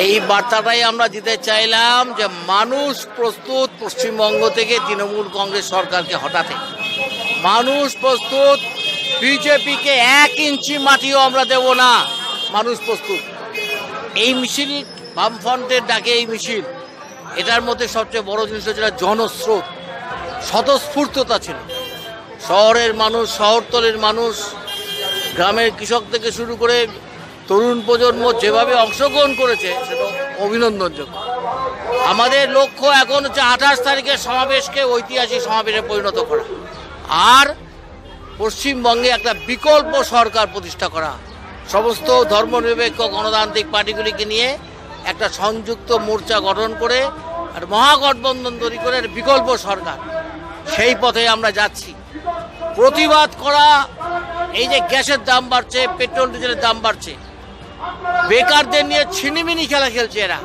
এই বার্তাটাই আমরা দিতে চাইলাম যে মানুষ প্রস্তুত পশ্চিমবঙ্গ থেকে তৃণমূল কংগ্রেস সরকারকে হটাতে। মানুষ প্রস্তুত, বিজেপিকে 1 ইঞ্চি মাটিও আমরা দেব না। মানুষ প্রস্তুত। এই মিছিল বামফ্রন্টের ডাকে এই মিছিল, এটার মধ্যে সবচেয়ে বড় জিনিস ছিল জনস্রোত, স্বতঃস্ফূর্ততা ছিল। শহরের মানুষ, শহরতলির মানুষ, গ্রামের কৃষক থেকে শুরু করে তরুণ প্রজন্ম যেভাবে অংশগ্রহণ করেছে সেটা অভিনন্দনযোগ্য। আমাদের লক্ষ্য এখন হচ্ছে 28 তারিখের সমাবেশকে ঐতিহাসিক সমাবেশে পরিণত করা, আর পশ্চিমবঙ্গে একটা বিকল্প সরকার প্রতিষ্ঠা করা। সমস্ত ধর্মনিরপেক্ষ গণতান্ত্রিক পার্টিগুলিকে নিয়ে একটা সংযুক্ত মোর্চা গঠন করে আর মহাগঠবন্ধন তৈরি করে বিকল্প সরকার, সেই পথে আমরা যাচ্ছি। প্রতিবাদ করা, এই যে গ্যাসের দাম বাড়ছে, পেট্রোল ডিজেলের দাম বাড়ছে, বেকারদের নিয়ে ছিনিমিনি খেলা খেলছে এরা।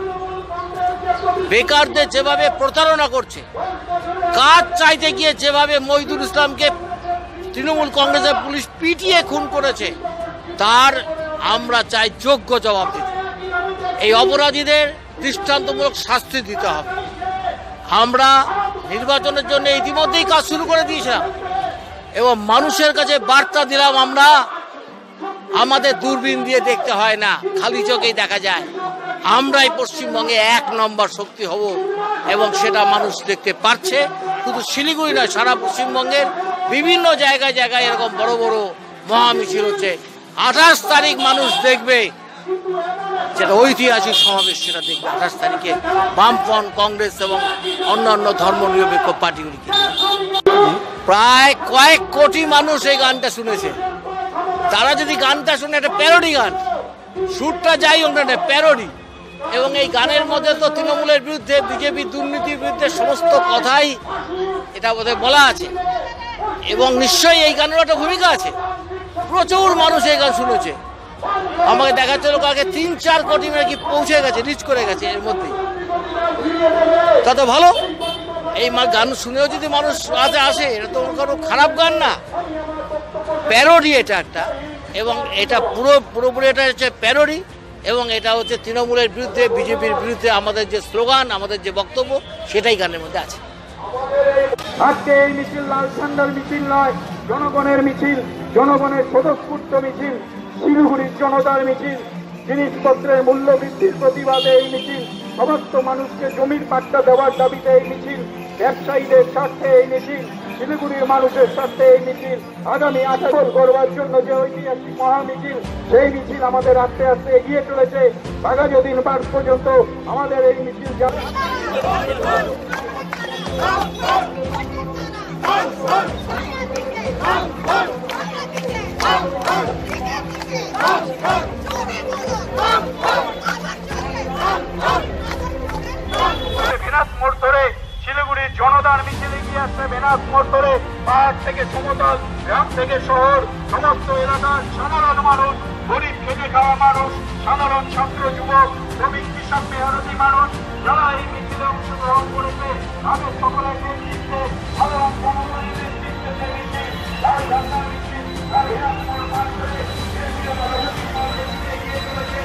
বেকারদের যেভাবে প্রতারণা করছে, কাজ চাইতে গিয়ে যেভাবে মহিদুল ইসলামকে তৃণমূল কংগ্রেসের পুলিশ পিটিয়ে খুন করেছে, তার আমরা চাই যোগ্য জবাব দিতে। এই অপরাধীদের দৃষ্টান্তমূলক শাস্তি দিতে হবে। আমরা নির্বাচনের জন্য ইতিমধ্যেই কাজ শুরু করে দিয়েছিলাম এবং মানুষের কাছে বার্তা দিলাম, আমরা আমাদের দূরবীন দিয়ে দেখতে হয় না, খালি চোখেই দেখা যায়। আমরাই পশ্চিমবঙ্গে 1 নম্বর শক্তি হব এবং সেটা মানুষ দেখতে পাচ্ছে। শুধু শিলিগুড়ি নয়, সারা পশ্চিমবঙ্গের বিভিন্ন জায়গায় জায়গায় এরকম বড় বড় মহামিছিল হচ্ছে। 28 তারিখ মানুষ দেখবে, যেটা ঐতিহাসিক সমাবেশ, সেটা দেখবে 28 তারিখে বামফ্রন্ট, কংগ্রেস এবং অন্যান্য ধর্মনিরপেক্ষ পার্টিগুলিকে। প্রায় কয়েক কোটি মানুষ এই গানটা শুনেছে। তারা যদি গানটা শুনে, একটা প্যারোডি গান, সুরটা যাই হোক না, প্যারোডি। এবং এই গানের মধ্যে তো তৃণমূলের বিরুদ্ধে, বিজেপির দুর্নীতির বিরুদ্ধে সমস্ত কথাই এটা বোধহয় বলা আছে এবং নিশ্চয়ই এই গানের একটা ভূমিকা আছে। প্রচুর মানুষ এই গান শুনেছে। আমাকে দেখাচ্ছে লোক আগে 3-4 কোটি নাকি পৌঁছে গেছে, রিচ করে গেছে এর মধ্যে। তত ভালো। এই গান শুনেও যদি মানুষ আসে, এটা তো কোনো খারাপ গান না, প্যারোডি এটা একটা। এবং এটা পুরোপুরি এটা হচ্ছে প্যারোডি এবং এটা হচ্ছে তৃণমূলের বিরুদ্ধে, বিজেপির বিরুদ্ধে আমাদের যে স্লোগান, আমাদের যে বক্তব্য, সেটাই গানের মধ্যে আছে। আজকে এই মিছিল লাল ঝান্ডার মিছিল নয়, জনগণের মিছিল, জনগণের স্বতঃস্ফূর্ত মিছিল, শিলিগুড়ির জনতার মিছিল। জিনিসপত্রের মূল্য বৃদ্ধির প্রতিবাদে এই মিছিল, সমস্ত মানুষকে জমির পাট্টা দেওয়ার দাবিতে এই মিছিল, ব্যবসায়ীদের স্বার্থে এই মিছিল, শিলিগুড়ির মানুষের স্বার্থে এই মিছিল। আগামী 28 করবার জন্য যে ঐতিহাসিক মহামিছিল, সেই মিছিল আমাদের আস্তে আস্তে এগিয়ে চলেছে। আগামী দিন পার পর্যন্ত আমাদের এই মিছিল যাবে। বেনাস মোড় ধরে শিলিগুড়ির জনতার মিছিল এগিয়ে আসছে। বেনাস মোড় ধরে পাহাড় থেকে সমতল, গ্রাম থেকে শহর, সমস্ত এলাকার সাধারণ মানুষ, গরিব খেটে খাওয়া মানুষ, সাধারণ ছাত্র, যুবক, শ্রমিক, কৃষক, মেহনতি মানুষ, যারা এই মিছিলে অংশগ্রহণ করেছে, তাদের সকলের নেতৃত্বে সাধারণ জনগণের নেতৃত্বে যে মিছিল, লাল ঝান্ডার মিছিল, তার বেনাস মোড় পার করে এগিয়ে চলেছে।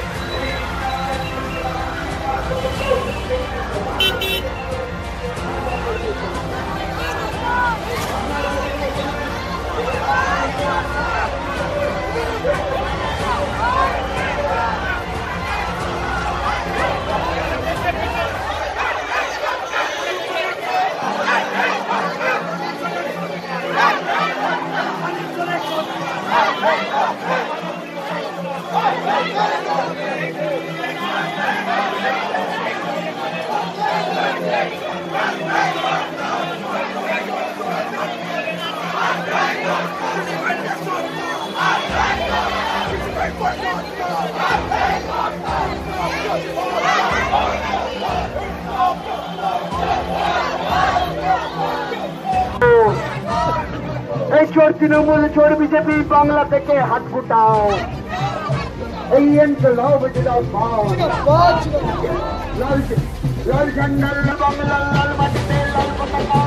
এই চোর তৃণমূল, চোর বিজেপি, বাংলা থেকে হাত গুটাও। এই লাল ঝান্ডার বাংলা, লাল মাটিতে লাল পতাকা।